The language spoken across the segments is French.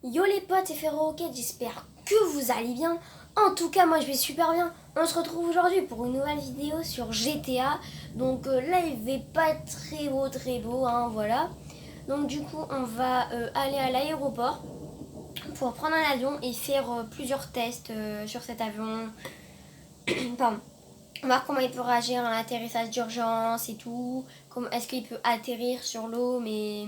Yo les potes et Ferroquette, j'espère que vous allez bien. En tout cas, moi je vais super bien. On se retrouve aujourd'hui pour une nouvelle vidéo sur GTA. Donc là, il va pas être très beau, hein, voilà. Donc du coup, on va aller à l'aéroport pour prendre un avion et faire plusieurs tests sur cet avion. Pardon. On va voir comment il peut réagir à l'atterrissage d'urgence et tout. Est-ce qu'il peut atterrir sur l'eau mais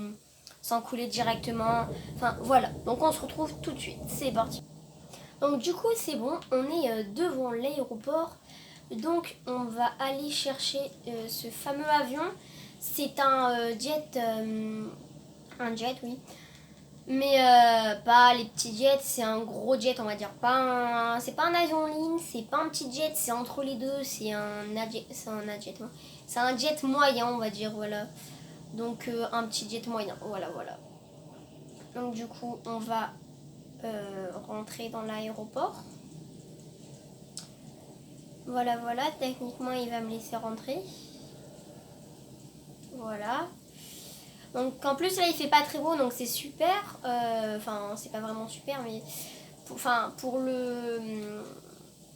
sans couler directement. Enfin voilà. Donc on se retrouve tout de suite. C'est parti. Donc du coup c'est bon. On est devant l'aéroport. Donc on va aller chercher ce fameux avion. C'est un jet. Un jet, oui. Mais pas les petits jets, c'est un gros jet, on va dire. C'est pas un avion en ligne, c'est pas un petit jet, c'est entre les deux, c'est un jet moyen, on va dire, voilà. Donc un petit jet moyen, voilà. Donc du coup, on va rentrer dans l'aéroport. Voilà, techniquement, il va me laisser rentrer. Voilà. Donc en plus là il fait pas très beau donc c'est super. Enfin c'est pas vraiment super mais pour le.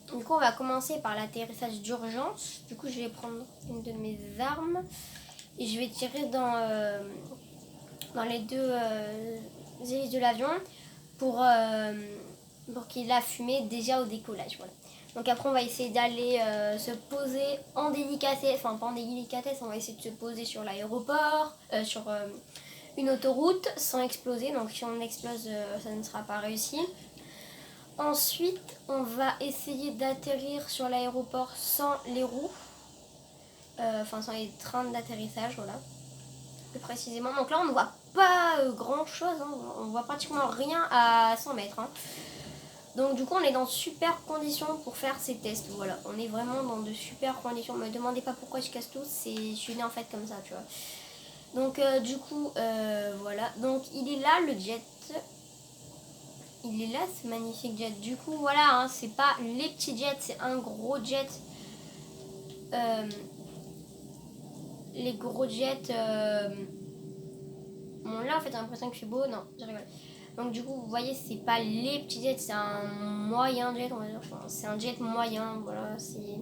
Du coup on va commencer par l'atterrissage d'urgence. Du coup je vais prendre une de mes armes et je vais tirer dans les deux hélices de l'avion pour qu'il a fumé déjà au décollage. Voilà. Donc après on va essayer d'aller se poser en délicatesse, enfin pas en délicatesse, on va essayer de se poser sur l'aéroport, sur une autoroute sans exploser. Donc si on explose, ça ne sera pas réussi. Ensuite on va essayer d'atterrir sur l'aéroport sans les roues, sans les trains d'atterrissage, voilà, plus précisément. Donc là on ne voit pas grand chose, hein. On voit pratiquement rien à 100 mètres. Hein. Donc du coup on est dans super conditions pour faire ces tests, voilà, on est vraiment dans de super conditions. Me demandez pas pourquoi je casse tout, je suis née en fait comme ça, tu vois. Donc du coup voilà, donc il est là le jet, il est là ce magnifique jet. Du coup voilà, hein, c'est pas les petits jets, c'est un gros jet. Les gros jets, bon là en fait j'ai l'impression que je suis beau, non je rigole. Donc du coup vous voyez c'est pas les petits jets, c'est un moyen jet on va dire, enfin, c'est un jet moyen, voilà, c'est.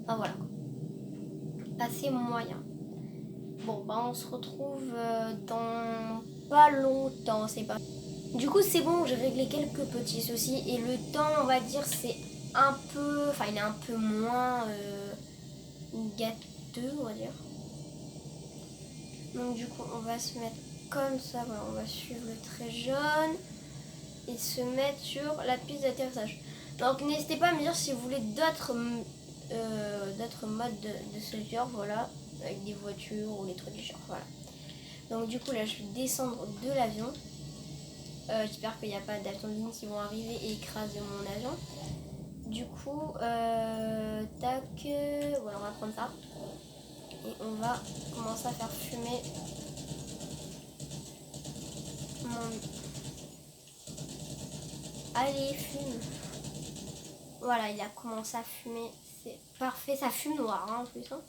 Enfin voilà, assez moyen. Bon bah on se retrouve dans pas longtemps, c'est pas. Du coup c'est bon, j'ai réglé quelques petits soucis et le temps on va dire c'est un peu. Enfin il est un peu moins gâteux on va dire. Donc du coup on va se mettre comme ça, voilà, on va suivre le trait jaune et se mettre sur la piste d'atterrissage. Donc n'hésitez pas à me dire si vous voulez d'autres modes de ce genre, voilà, avec des voitures ou des trucs du genre, voilà. Donc du coup là je vais descendre de l'avion. J'espère qu'il n'y a pas d'avions de ligne qui vont arriver et écraser mon avion. Du coup, tac, voilà, on va prendre ça. Et on va commencer à faire fumer mon. Allez, fume. Voilà, il a commencé à fumer. C'est parfait. Ça fume noir, hein, en plus. Hein.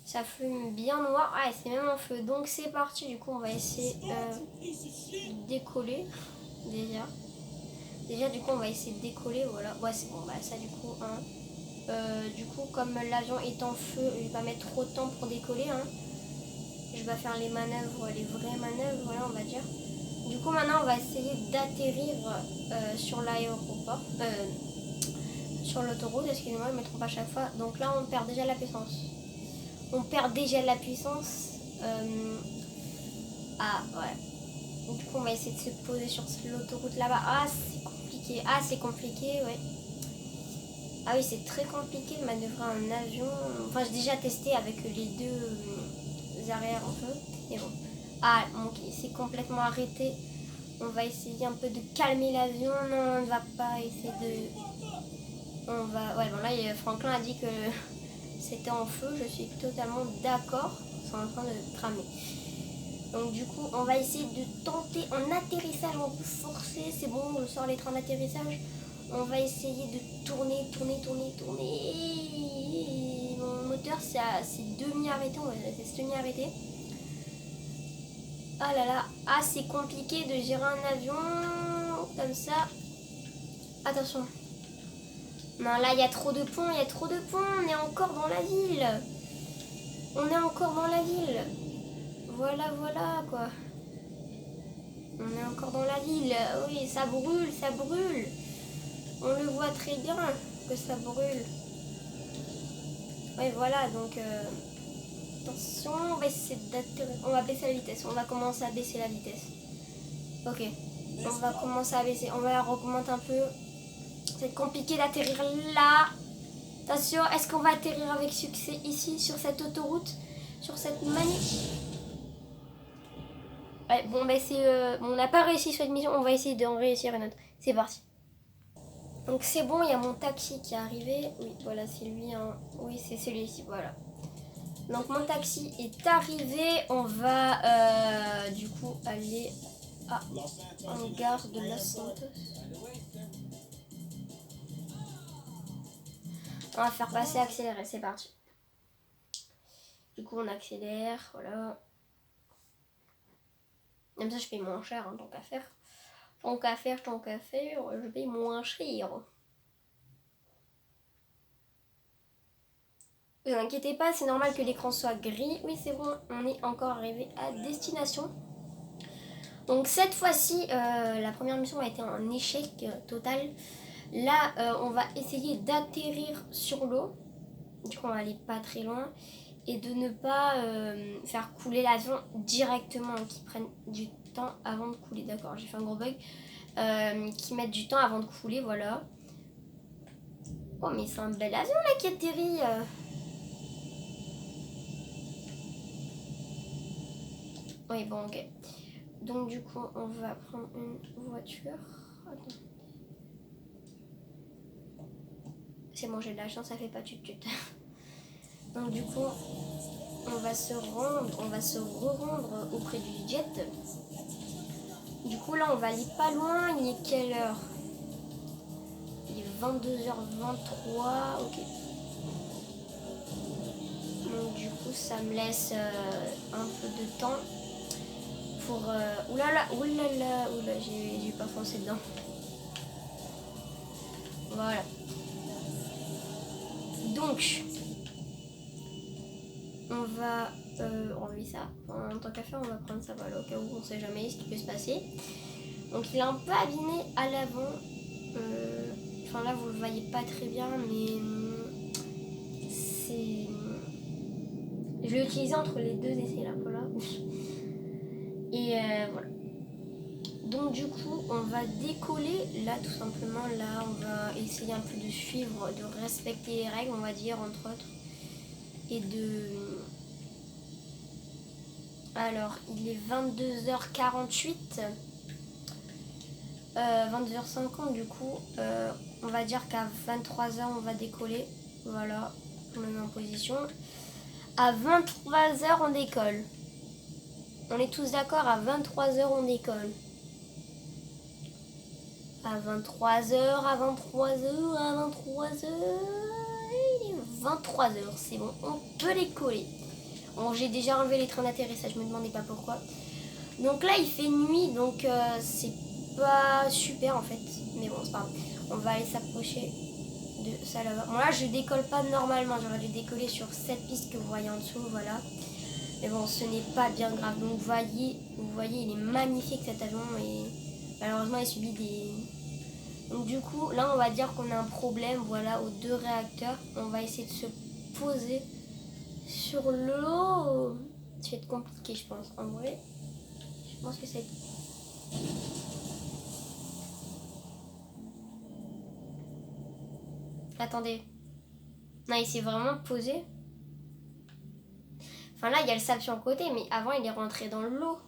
Ça fume bien noir. Ah, et c'est même en feu. Donc, c'est parti. Du coup, on va essayer de décoller. Déjà, du coup, on va essayer de décoller. Voilà. Ouais, c'est bon. Bah, ça, du coup, hein. Du coup, comme l'avion est en feu, je vais pas mettre trop de temps pour décoller. Hein. Je vais faire les manœuvres, les vraies manœuvres, voilà, on va dire. Du coup, maintenant, on va essayer d'atterrir sur l'aéroport, sur l'autoroute, excusez-moi, je ne me trompe pas à chaque fois. Donc là, on perd déjà la puissance. Ah, ouais. Du coup, on va essayer de se poser sur l'autoroute là-bas. Ah, c'est compliqué, ouais. Ah oui, c'est très compliqué de manœuvrer un avion. Enfin, j'ai déjà testé avec les deux arrières en feu. Et bon. Ah, bon, ok, c'est complètement arrêté. On va essayer un peu de calmer l'avion. Non, on ne va pas essayer de. Ouais, bon, là, Franklin a dit que c'était en feu. Je suis totalement d'accord. C'est en train de cramer. Donc, du coup, on va essayer de tenter en atterrissage. On peut forcer. C'est bon, je sors les trains d'atterrissage. On va essayer de tourner. Mon moteur c'est demi-arrêté, on va laisser semi-arrêté. Ah là là, ah c'est compliqué de gérer un avion comme ça. Attention. Non, là il y a trop de ponts, il y a trop de ponts, on est encore dans la ville. On est encore dans la ville. Voilà, voilà quoi. On est encore dans la ville. Oui, ça brûle, ça brûle. On le voit très bien que ça brûle. Oui, voilà, donc attention, on va essayer d'atterrir. On va baisser la vitesse. On va commencer à baisser la vitesse. Ok. On va commencer à baisser. On va la augmenter un peu. C'est compliqué d'atterrir là. Attention, est-ce qu'on va atterrir avec succès ici, sur cette autoroute, sur cette magnifique... Ouais, bon, bah c'est... bon, on n'a pas réussi sur cette mission, on va essayer d'en réussir une autre. C'est parti. Donc c'est bon, il y a mon taxi qui est arrivé. Oui, voilà, c'est lui. Hein. Oui, c'est celui-ci, voilà. Donc mon taxi est arrivé. On va du coup aller en gare de Los Santos. On va faire passer accélérer, c'est parti. Du coup on accélère, voilà. Même ça je paye moins cher, hein, tant qu'à faire. Tant qu'à faire, je paye moins cher. Ne vous inquiétez pas, c'est normal que l'écran soit gris. Oui c'est bon, on est encore arrivé à destination. Donc cette fois-ci, la première mission a été un échec total. Là, on va essayer d'atterrir sur l'eau. Du coup, on va aller pas très loin. Et de ne pas faire couler l'avion directement, qui prenne du temps avant de couler. D'accord, j'ai fait un gros bug. Qui mettent du temps avant de couler, voilà. Oh, mais c'est un bel avion là qui atterrit. Oui, bon, ok. Donc du coup, on va prendre une voiture. Attends. C'est bon, j'ai de la chance, ça fait pas tut-tut. Donc du coup, on va se re-rendre auprès du jet. Du coup, là, on va aller pas loin. Il est quelle heure? Il est 22h23. Ok. Donc du coup, ça me laisse un peu de temps pour... oulala, j'ai pas foncé dedans. Voilà. Donc, on va enlever ça. En tant qu'à faire, on va prendre ça, voilà, au cas où on sait jamais ce qui peut se passer. Donc il est un peu abîmé à l'avant. Enfin là, vous le voyez pas très bien, mais c'est... Je l'ai utilisé entre les deux essais là, voilà. Et voilà. Donc du coup, on va décoller là tout simplement. Là, on va essayer un peu de suivre, de respecter les règles, on va dire, entre autres. Et de... Alors, il est 22h48. 22h50 du coup. On va dire qu'à 23h, on va décoller. Voilà, on me met en position. À 23h, on décolle. On est tous d'accord, à 23h, on décolle. À 23h, à 23h, à 23h. Il est 23h, c'est bon, on peut décoller. Bon, j'ai déjà enlevé les trains d'atterrissage, je me demandais pas pourquoi. Donc là, il fait nuit, donc c'est pas super en fait. Mais bon, c'est pas grave. On va aller s'approcher de ça là-bas. Bon, là, je décolle pas normalement. J'aurais dû décoller sur cette piste que vous voyez en dessous, voilà. Mais bon, ce n'est pas bien grave. Donc, vous voyez, il est magnifique cet avion et malheureusement, il subit des... Donc, du coup, là, on va dire qu'on a un problème, voilà, aux deux réacteurs. On va essayer de se poser sur l'eau. Ça va être compliqué, je pense. En vrai, je pense que ça va être... Attendez. Non, il s'est vraiment posé. Enfin là, il y a le sable sur le côté, mais avant, il est rentré dans l'eau.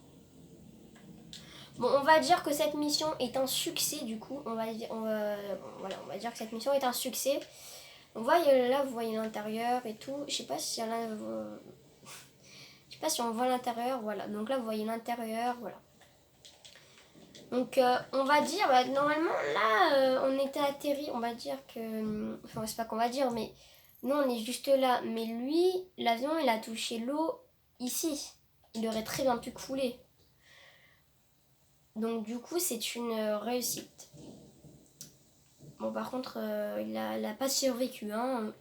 Bon, on va dire que cette mission est un succès, du coup. On va dire que cette mission est un succès. On voit là, vous voyez l'intérieur et tout. Je sais pas si là, je sais pas si on voit l'intérieur, voilà. Donc là, vous voyez l'intérieur, voilà. Donc on va dire, bah, normalement là, on était atterri, on va dire que... Enfin, c'est pas qu'on va dire, mais nous, on est juste là. Mais lui, l'avion, il a touché l'eau ici. Il aurait très bien pu couler. Donc du coup c'est une réussite. Bon par contre il a pas survécu hein.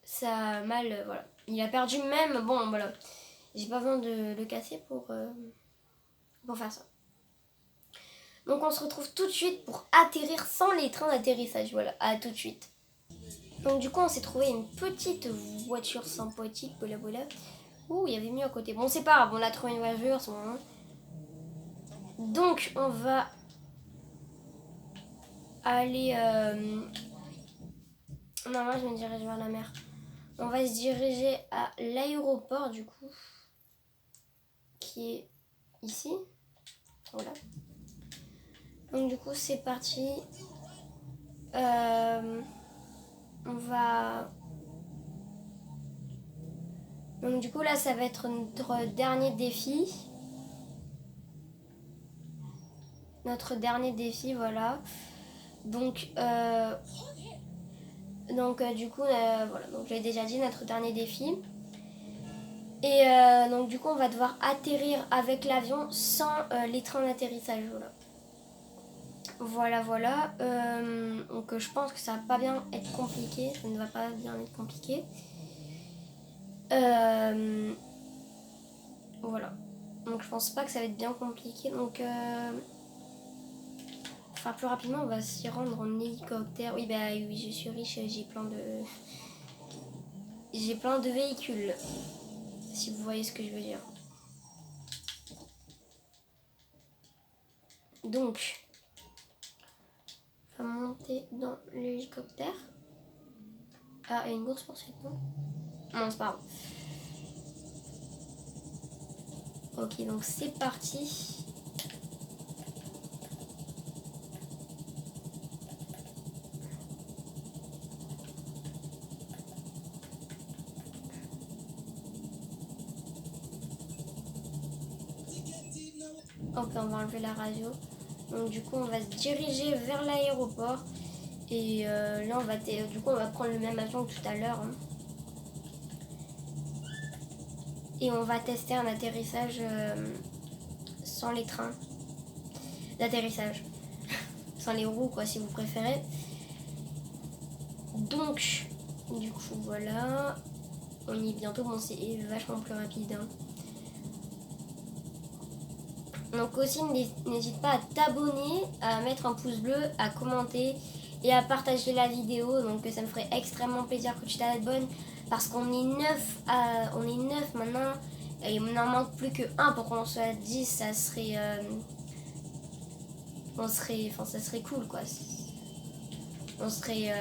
Ça a mal, voilà. Il a perdu même, bon voilà. J'ai pas besoin de le casser pour faire ça. Donc on se retrouve tout de suite pour atterrir sans les trains d'atterrissage. Voilà, à tout de suite. Donc du coup on s'est trouvé une petite voiture sympathique, voilà. Ouh, il y avait mieux à côté. Bon c'est pas grave, on a trouvé une voiture, c'est bon. Donc on va aller... Non, moi je me dirige vers la mer. On va se diriger à l'aéroport du coup. Qui est ici. Voilà. Donc du coup c'est parti. On va... Donc du coup là ça va être notre dernier défi. Notre dernier défi, voilà. Donc du coup voilà, donc j'ai déjà dit notre dernier défi. Et donc du coup on va devoir atterrir avec l'avion sans les trains d'atterrissage, voilà. Donc je pense que ça va pas bien être compliqué, ça ne va pas bien être compliqué. Voilà, donc je pense pas que ça va être bien compliqué. Donc enfin plus rapidement on va s'y rendre en hélicoptère. Oui bah oui, je suis riche, j'ai plein de véhicules, si vous voyez ce que je veux dire. Donc on va monter dans l'hélicoptère. Ah, il y a une course poursuite, non? Non, c'est pas grave. Ok, donc c'est parti. Ok, on va enlever la radio. Donc du coup, on va se diriger vers l'aéroport. Et là, on va prendre le même avion que tout à l'heure. Hein. Et on va tester un atterrissage sans les trains d'atterrissage. Sans les roues, quoi, si vous préférez. Donc, du coup, voilà. On y est bientôt. Bon, c'est vachement plus rapide. Hein. Donc aussi, n'hésite pas à t'abonner, à mettre un pouce bleu, à commenter et à partager la vidéo. Donc ça me ferait extrêmement plaisir que tu t'abonnes parce qu'on est 9 maintenant. Et il n'en manque plus que 1 pour qu'on soit 10, ça serait ça serait cool quoi. On serait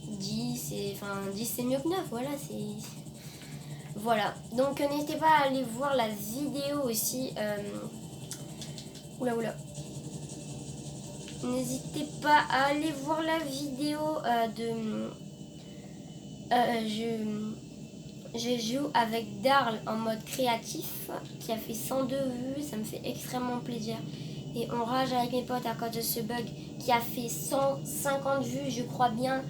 10 et 10 c'est mieux que 9, voilà, voilà, donc n'hésitez pas à aller voir la vidéo aussi. Oula. N'hésitez pas à aller voir la vidéo je joue avec Darl en mode créatif qui a fait 102 vues, ça me fait extrêmement plaisir. Et on rage avec mes potes à cause de ce bug qui a fait 150 vues, je crois bien.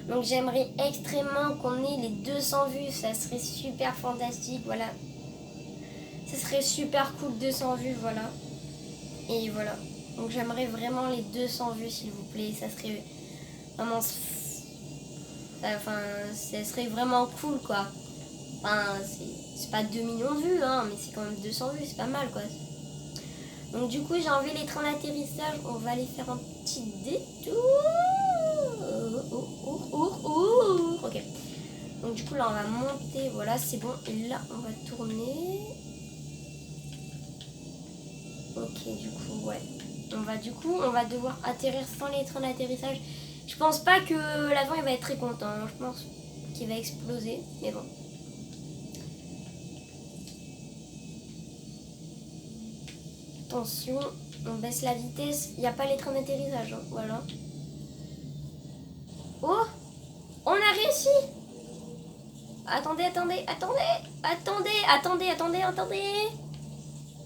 Donc j'aimerais extrêmement qu'on ait les 200 vues, ça serait super fantastique, voilà. Ça serait super cool, 200 vues, voilà. Et voilà. Donc j'aimerais vraiment les 200 vues, s'il vous plaît, ça serait vraiment... ça serait vraiment cool, quoi. Enfin, c'est pas 2 millions de vues, hein, mais c'est quand même 200 vues, c'est pas mal, quoi. Donc du coup, j'ai enlevé les trains d'atterrissage, on va aller faire un petit détour. Ok. Donc du coup là on va monter, voilà c'est bon. Et là on va tourner. Ok du coup ouais. On va devoir atterrir sans les trains d'atterrissage. Je pense pas que l'avion il va être très content. Hein. Je pense qu'il va exploser. Mais bon. Attention, on baisse la vitesse. Il n'y a pas les trains d'atterrissage. Hein. Voilà. Oh! On a réussi! Attendez.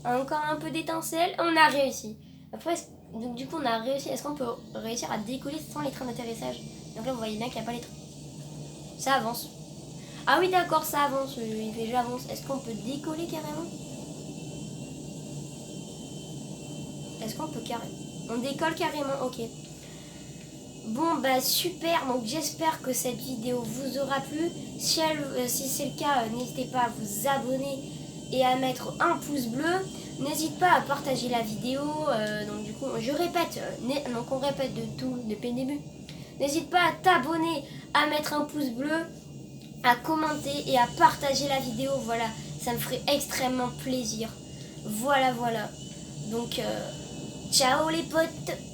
Encore un peu d'étincelle. On a réussi. Après, donc, du coup, on a réussi. Est-ce qu'on peut réussir à décoller sans les trains d'atterrissage? Donc là, vous voyez bien qu'il n'y a pas les trains. Ça avance. Ah oui, d'accord, ça avance. Il fait j'avance. Est-ce qu'on peut décoller carrément? Est-ce qu'on peut carrément... On décolle carrément, ok. Bon bah super, donc j'espère que cette vidéo vous aura plu. Si c'est le cas, n'hésitez pas à vous abonner et à mettre un pouce bleu. N'hésite pas à partager la vidéo. Donc du coup, je répète, donc on répète de tout depuis le début. N'hésite pas à t'abonner, à mettre un pouce bleu, à commenter et à partager la vidéo. Voilà, ça me ferait extrêmement plaisir. Voilà. Donc, ciao les potes!